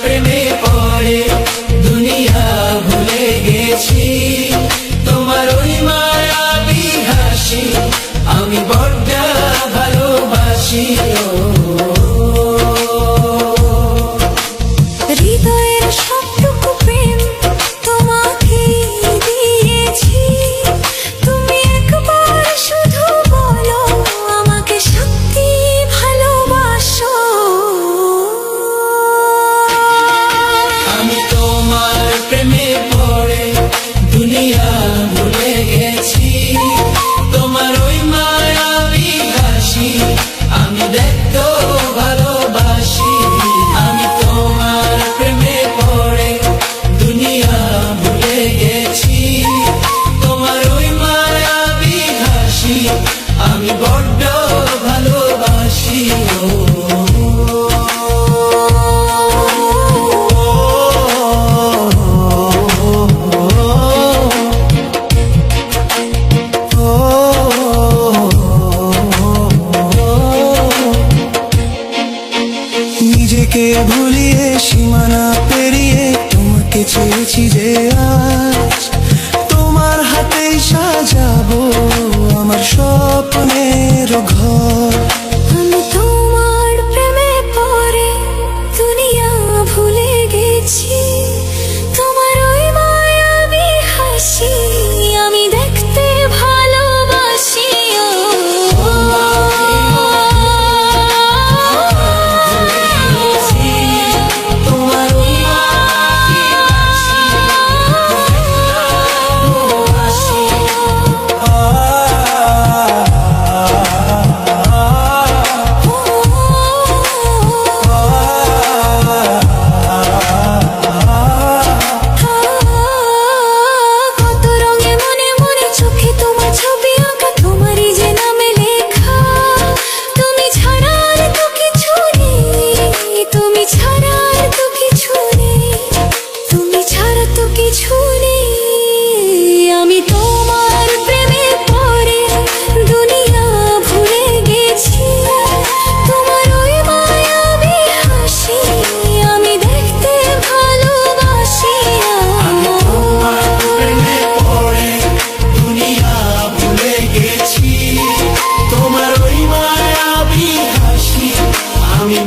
প্রেমে পড়ে দুনিয়া ভুলে গেছি, তোমার ওই মায়াবী হাসি আমি বড্ড ভালোবাসি। হৃদয়ের সবটুকু প্রেম তোমাকে দিয়েছি, তুমি একবার শুধু বলো আমাকে সত্যি ভালোবাসো। আমি তোমার প্রেমে পড়ে দুনিয়া ভুলে গেছি, তোমার ওই মায়াবী হাসি আমি দেখতে ভালোবাসি। আমি তোমার প্রেমে পড়ে দুনিয়া ভুলে গেছি, তোমার ওই মায়াবী হাসি আমি বড্ড ভালোবাসি। নিজেকে ভুলিয়ে সীমানা পেরিয়ে তোমাকে চেয়েছি যে আজ তোমার হাতেই সাজাবো আমার স্বপ্নের ঘর। আমি তোমার প্রেমে পড়ে দুনিয়া ভুলে গেছি, তোমার ওই মায়াবী হাসি আমি দেখতে ভালোবাসি। তোমার ওই মায়াবী হাসি ভালোবাসি। কত রঙে মনে মনে চোখে তোমার ছবি আঁকা, তোমারই যে নামে লেখা। তুমি ছাড়া আর তো কিছু নেই, তুমি ছাড়া আর তো কিছু নেই, তুমি ছাড়া তো কিছু নেই। আমি তোমার প্রেমে পড়ে দুনিয়া ভুলে গেছি, তোমার ওই মায়াবী হাসি আমি দেখতে ভালোবাসি। আমি তোমার প্রেমে পড়ে দুনিয়া ভুলে গেছি, তোমার ওই মায়াবী হাসি আমি